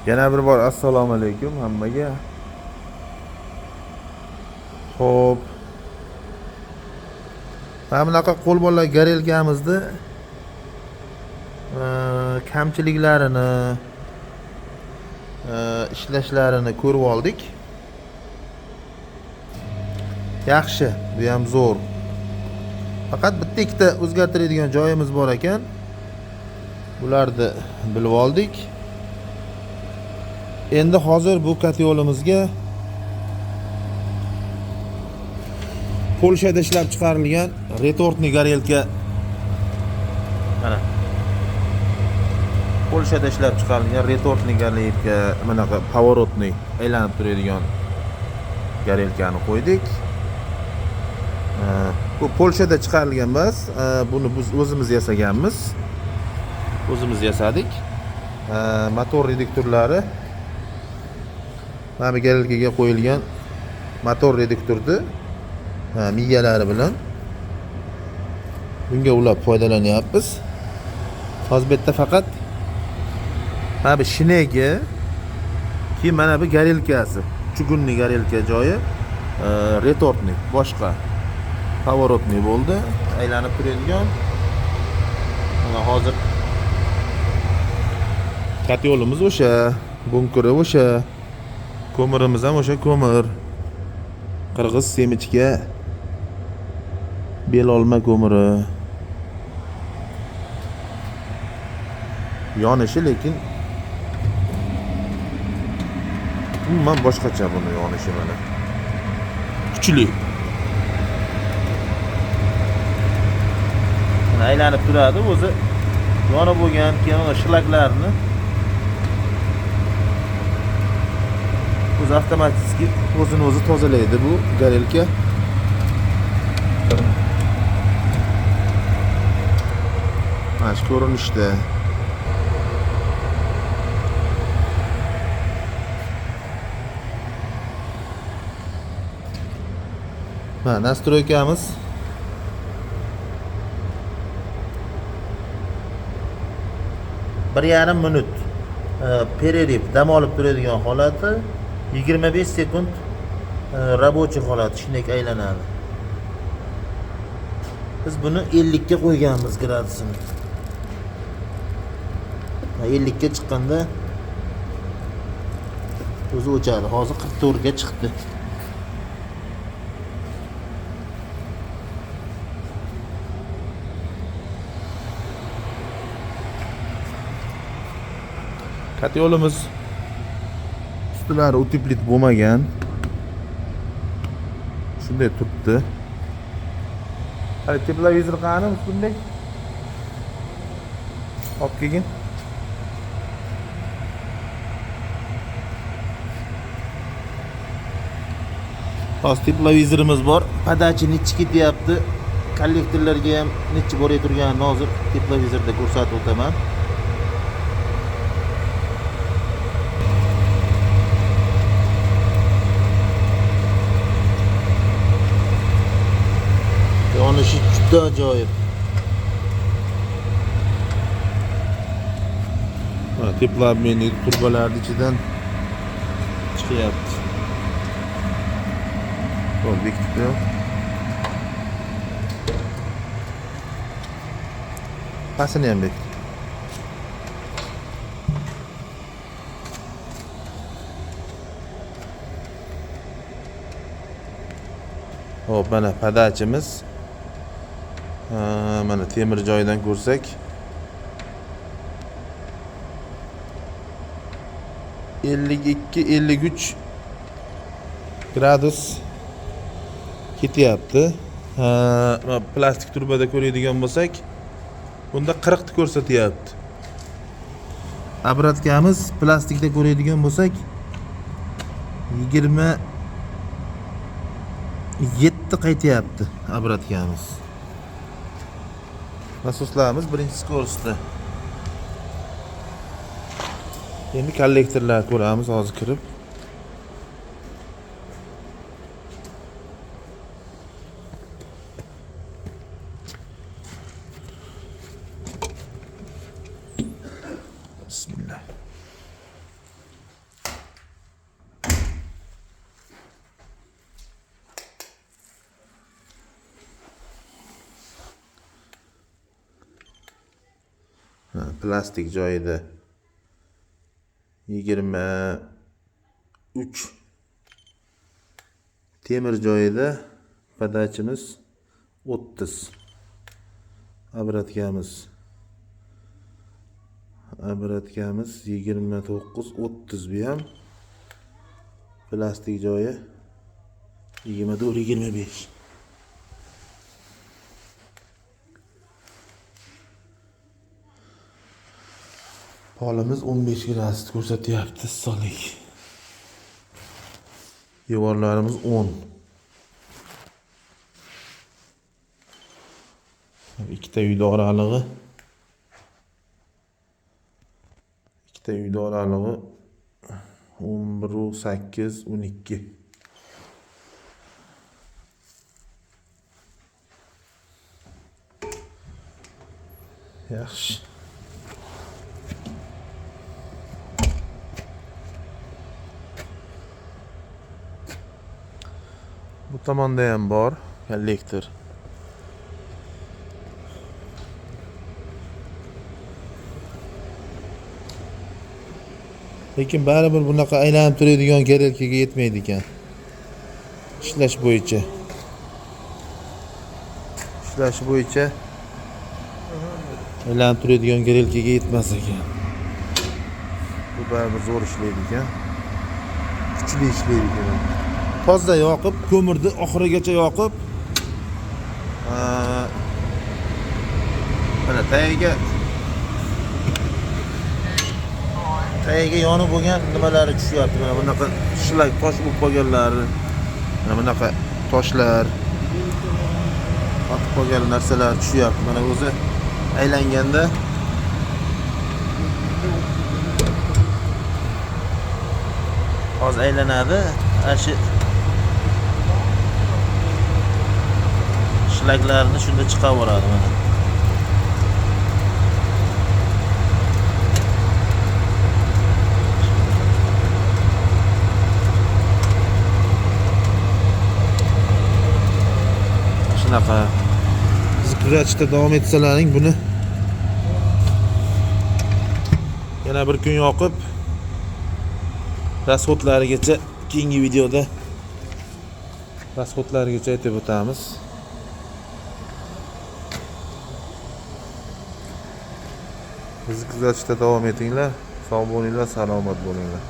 Yana bir bor assalomu alaykum hammaga. Xo'p. Mana bunaqa qo'lbola garelkamizni kamchiliklarini, ishlashlarini ko'rib oldik. Yaxshi, bu ham zo'r. Faqat bitta ikkita o'zgartiradigan joyimiz bor ekan. Bularni bilib oldik. Endi hozir bu katyolimizga Polshada ishlab chiqarilgan retortniy garelka, mana Polshada ishlab chiqarilgan retortniy garelka, bunaqa pavorotniy aylanib turadigan garelkani qo'ydik. Bu Polshada chiqarilgan emas, buni biz o'zimiz yasaganmiz. O'zimiz yasadik. Motor reduktorlari mana bu garelkaga qo'yilgan motor reduktorni miyalari bilan bunga ulab foydalanyapmiz. Hozir bu yerda faqat mana bu shinegi, keyin mana bu garelkasi, chugunniy garelka joyi retortniy, boshqa pavorotniy bo'ldi, aylanib turadigan. Mana hozir katyolimiz o'sha, bunkeri o'sha, ko'mirimiz ham o'sha ko'mir. Qirg'iz semichka belolma ko'miri. Yonishi lekin umuman boshqacha buni yonishi mana. Kuchli. Mana aylanib turadi o'zi. Yonib bo'lgan keyin shlaklarni o'zi avtomatik o'zini o'zi tozalaydi bu garelka. Mana shu ko'rinishda. Mana nastroykamiz. Bir yarim minut pereriv, dam olib turadigan holati, 25 sekund rabochiy holati shunday aylanadi. Biz buni 50 ga qo'yganmiz gradusini. 50 ga chiqqanda o'zi o'chadi. Hozir 44 ga chiqdi. Katyolimiz ustilari uteplit bo'lmagan. Shunday turibdi. Hali teplovizor qani bunday? Olib kelgin. Hozir teplovizorimiz bor. Podachi nechi ketyapti? Kollektorlarga ham nechi boray turganini hozir teplovizorda ko'rsatib o'taman. Yonishi juda ajoyib. Mana teplameni turbalarning ichidan chiqyapti. Qo'l bekitdi. Pasini ham bekitdi. Hop, mana podachimiz. Mana temir joyidan ko'rsak 52-53 gradus ketyapti. Plastik turbada ko'radigan bo'lsak, bunda 40 ni ko'rsatyapti. Obrotkamiz plastikda ko'radigan bo'lsak 27 qaytyapti obrotkamiz. Nasoslarimiz birinchi skorostda. Endi kollektorlar ko'ramiz hozir kirib. Bismillah. plastik joyida 23, temir joyida podachimiz 30, obrotkamiz 29, 30 bu ham, plastik joyi 24, 25. Polimiz 15 gradus ko'rsatyapti issiqlik. Devorlarimiz 10. Ikkita uyda oralig'i 11.8, 12. Yaxshi. Bu tomonda ham bor kollektor. Lekin baribir bunaqa aylanib turadigan garelkaga yetmaydi ekan. Ishlash bo'yicha aylanib turadigan garelkaga yetmas ekan. Bu baribir zo'r ishlaydi ekan. Kuchli ishlaydi ekan. Toza yoqib, ko'mirni oxirigacha yoqib, mana tagiga yonib bo'lgan nimalari tushyapti. Mana bunaqa shlak tosh bo'lib qolganlari, mana bunaqa toshlar, qotib qolgan narsalar tushyapti. Mana o'zi aylanganda hozir aylanadi. Ashi shlaklarni shunda chiqaveradi mana. Shunaqa. Siz kuzatishda davom etsalaring buni yana bir kun yoqib rasxodlarigacha keyingi videoda rasxodlarigacha aytib o'tamiz. Bizni kuzatishda davom etinglar. Sog' bo'linglar, salomat bo'linglar.